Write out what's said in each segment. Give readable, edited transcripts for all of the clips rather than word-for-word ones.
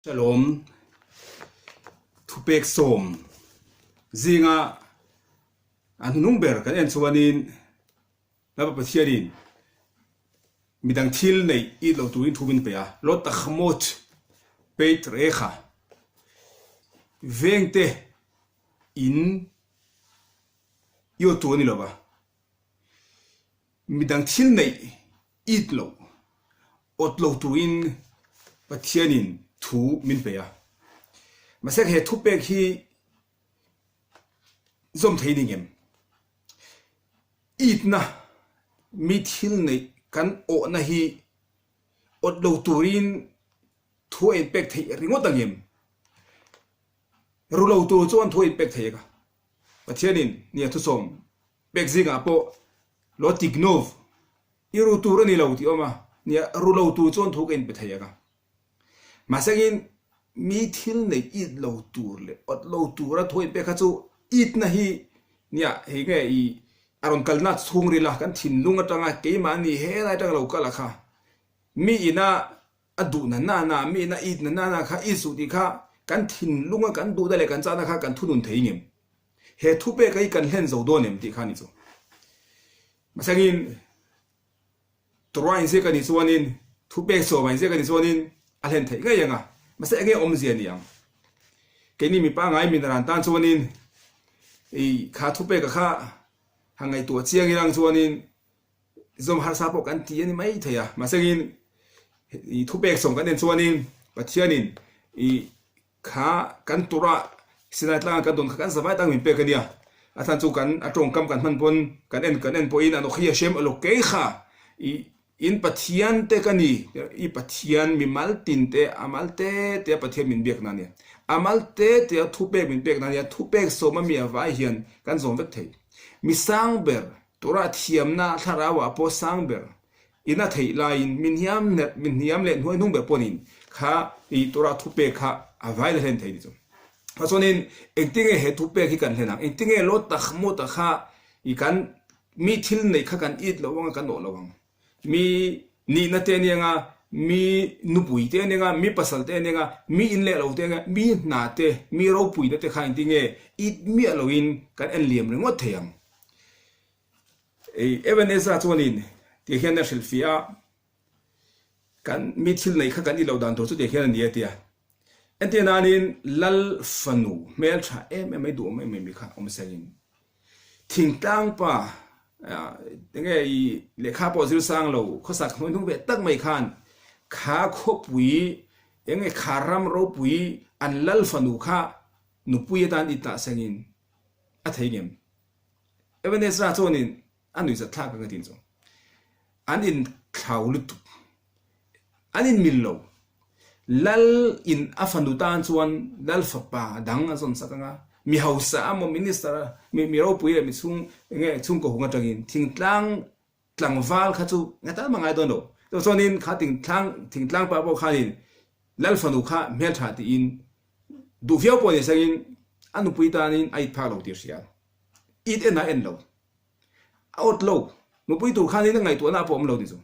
Shalom thupek som zinga an number kan en chuanin laba pathianin midang thil nei I lo tuin thubin pe a lot ta khmot peit rekha vengte in yo tu ni loba midang thil nei it lo ot lo tuin pathianin thu min pe a masek he thu pek hi zom thei ningem it na mi thil nei kan o na hi ot lo turin thu en pek thei ringot angem ru lo tu chuan thu en pek thei ka pathianin nia thu som pek zinga po lo tignov iru tur ni lo ti oma nia ru lo tu chuan thu en pe thei ka masagin mi thil nei it lo tur le ot lo tura thoi pe kha chu it na hi nia he nge I aron kalna chung ri la kan thin lunga tanga ke ma ni he la tang lo kala kha mi ina adu na mi na it na kha isu di kha kan thin lunga kan du da le kan cha na kha kan thunun thei ngem he thu pe kai kan hlen zo do nem ti kha ni chu masagin troin se kan ni chuanin thu pe so mai se kan ni chuanin alhen thei ngai anga mase nge om zian yang ke ni mi pa ngai min ran tan chuanin I kha thu pe ka kha hangai tu chiang irang chuanin zom har sa po kan ti ani mai theya masagin I thu pe som kan en chuanin pathianin I kha kan tura sinai tlang kan don kan zawai tang min pe kania athan chu kan atong kam kan man pon kan en po in ano khia shem alo ke kha I in pathian te kani I pathian mi maltin te amalte te pathian min bek na ne amalte te thupe min bek na ne thupe so ma mi avai hian kan zom vek thei mi sangber tora thiam na tharawa po sangber ina thei lain min hiam le hoi nung be ponin kha I tora thupe kha avai le hen thei ni chu pasonin engtinge he thupe ki kan hena engtinge lo takhmo ta kha I kan mi thil nei kha kan it lo wang kan no lo wang mi ni na te ni nga mi nupui te ni nga mi pasal te ni nga mi in le lo te nga mi na te mi ro pui te khain ti nge it mi alo in kan en liam ringo theyang even esa chuanin ti hian na shilfia kan mi thil nei kha kan I lo dan to chu ti hian ni atia ente nanin lal fanu mel tha em du mi kha om sagin thing tang paenge I lekha po zil sang lo khosak hoi nung be tak mai khan kha kho pui enge kharam ro pui an lal fanu kha nu pui dan ita sangin a theigem even esra chonin anu za thak ka tin cho anin khaulut anin millo lal in afanu tan chuan lal fa pa dang azon sakanga mi hausa mo minister mi ro pui mi chung nge chung ko hunga tangin thing tlang wal kha chu ngata mangai don do to sonin kha ting tlang pa bo khain lal fanu kha mel tha ti in du fiao po ni sagin anu pui ta nin ai pha lo tir sia it en na en lo out lo nu pui tu kha ni ngai tu na po om lo ti chu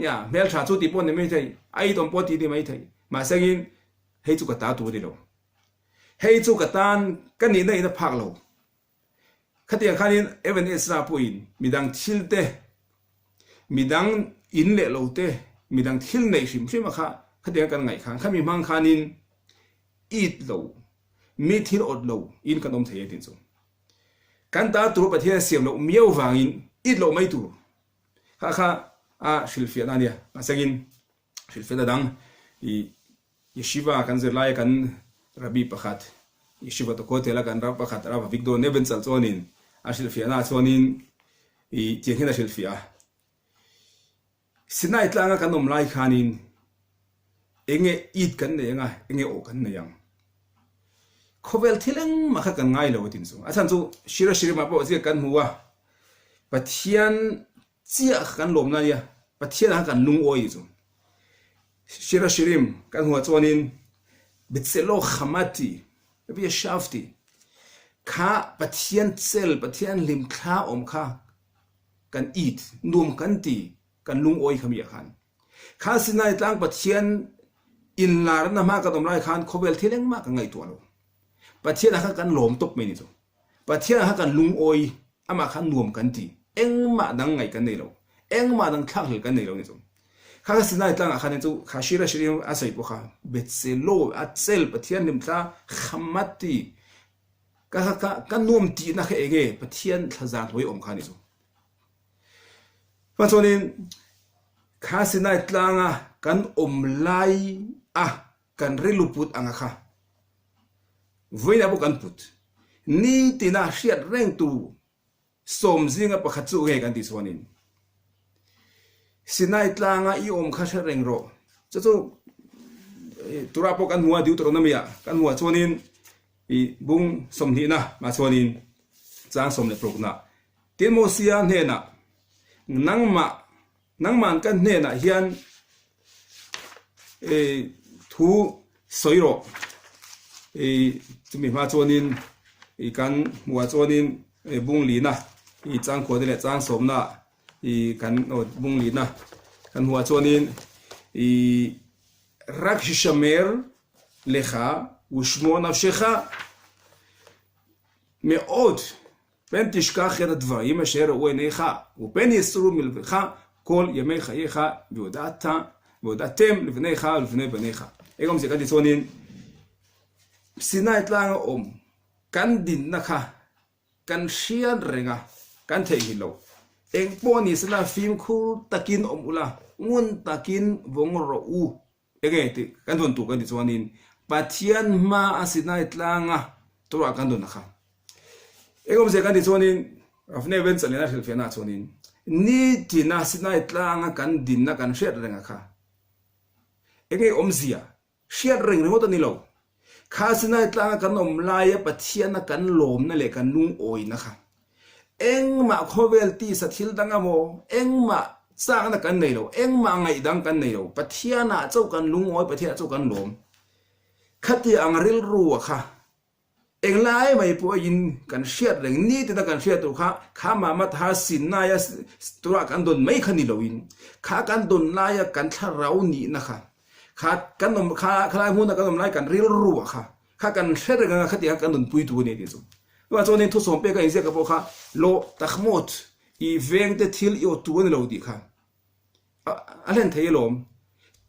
ya mel tha chu ti po ni mai thai ai tom po ti di mai thai ma sagin hei chu ka ta tu di lo hei chu ka tan kan ni nei na phak lo khatia khanin even esra puin midang thilte midang in le lo te midang thil nei hrim kha khatia kan ngai khan khami mang khanin it lo mi thil ot lo in kanom thei tin chu kan ta tur pathia siam lo miau wangin it lo mai tu kha a shilfia na nia asagin shilfia dang I yeshiva kan zerlai kan rabi pakhat yeshiva to kotela kan rab pakhat rab vikdo neben sal chonin a shilfia na chonin I tiengena shilfia sinai tlanga kanom lai khanin enge it kan ne nga enge o kan ne yang khovel thileng ma kha kan ngai lo tin chu achan chu shira ma po je kan huwa pathian chia kan lom na ya pathian kan lung oi chu shirim kan huwa chonin bitselo khamati bi shafti kha pathian cell pathian lim kha om kha kan it num kan ti kan lung oi khamia khan kha sinai tlang pathian in lar na ma ka dom lai khan khobel thileng ma ka ngai to lo pathian ha kan lom top me ni zo pathian ha kan lung oi ama khan nuam kan ti eng ma dang ngai kan nei lo eng ma dang thak hil kan nei lo ni zo kha sinai tlang khan chu khashira shrim asai po kha betselo atsel pathian nim tla khamati ka nuam ti na khe ege pathian thazan hoi om khan ni zo pachonin kha sinai tlanga kan om lai a kan riluput anga kha voina bo kan put ni tina hriat reng tu som zinga pakhat chu nge kan ti chuanin sinai tlanga i om kha hre reng ro chu tura po kan mua diu tro na mia kan mua chuanin i bung som ni na ma chuanin chang som le prok na tin mo sia hne na nangman kan hne na hian thu soiro chumi ma chuanin kan mua chuanin bung lina chang ko de chang som na kan bung lina kan mua chuanin rak shishamer lecha ushmo nafshecha meod pen tishkach et advarim asher hu einecha upen yisru milvecha kol yemei chayecha והודעתם לבניך ולבני בניך. אגום זה כדי צונין, סינה את לanga kan din na kha kan shian renga kan thei hilo eng poni sala film khu takin ula ngun takin vong ro u ege ti kan don tu kan ti chuanin pathian ma asina itlanga tura kan don kha egom se kan ti chuanin afne ven chalena hil fena chuanin ni ti na sina itlanga kan din na kan shet renga kha ege omzia shet reng re hota ni lo khasina itlanga kan om laia pathian na kan lom na le kan nung oi na kha eng ma khovel ti sathil danga mo eng ma sang na kan nei lo eng ma ngai dang kan nei lo pathiana chau kan lung oi pathiana chau kan lom khati angril ru kha eng lai mai po in kan shiat reng ni te na kan shiat tu kha ma ma tha sin na ya tura kan don mai khani lo in kha kan don la ya kan thla rau ni na kha kha kan nom kha khlai hu na kan nom lai kan ril ru kha kan hrer nga khati kan don pui tu ni ti chu wa cho nen thu som pe ka in se ka po kha lo takhmot i veng te thil i o tu ni lo di kha alen thei lom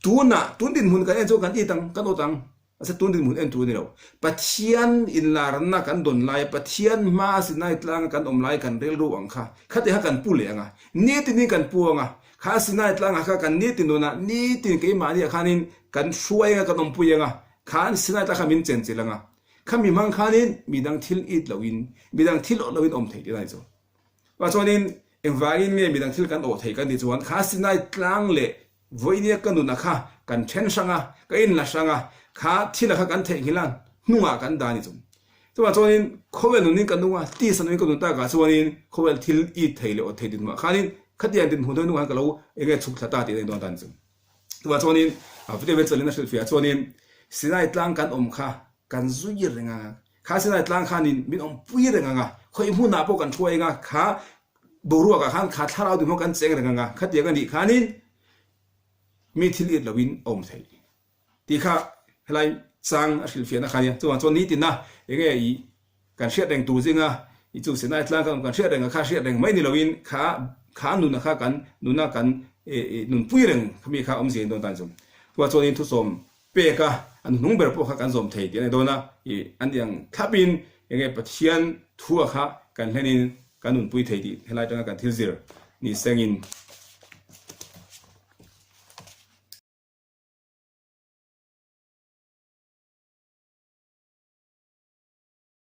tu na tun din hun kan en chu kan i tang kan o tang asa tun din mun en tu ni lo pathian in lar na kan don lai pathian ma sinai tlang kan om lai kan rel ru ang kha khate ha kan pu le anga ni ti ni kan pu anga kha sinai tlang ha kan ni ti no na ni ti ke ma ni khanin kan shuai nga kan om pu anga khan sinai ta khamin chen chilanga khami mang khanin midang thil it lawin midang thil lawin om thei ti nai chu wa chonin engwain nge midang thil kan o thei kan di chuan kha sinai tlang le voinia kan nu na kha kan then sanga ka in la sanga kha thila kha kan thei hilan nuwa kan da ni chu to wa chonin khovel nu ni kan nuwa ti san ni kan ta ka chonin khovel thil i thei le o thei din ma khanin khatian din hu nu han ka lo ege chuk thata ti den don tan chu to wa chonin a vite ve chalina shil fia chonin sinai tlang kan om kha kan zui renga kha sinai tlang khanin min om pui renga khoi mu na po kan thuai nga kha boru ka khan kha tharau di mo kan cheng renga khatia kan di khanin mi thil it lawin om thei ti kha helai chang a shil fia na khania chuan chon ni tin na enge i kan hriat reng tu zinga i chu sinai tlang kan hriat renga kha hriat reng mai ni lawin kha nu na kha kan nu na kan nun pui reng khami kha om zin don tan chu wa chon in thu som pe ka an nung ber po kha kan zom thei ti na dona i an yang thabin enge pathian thua kha kan hlenin kanun pui thei ti helai tanga kan thil zir ni sengin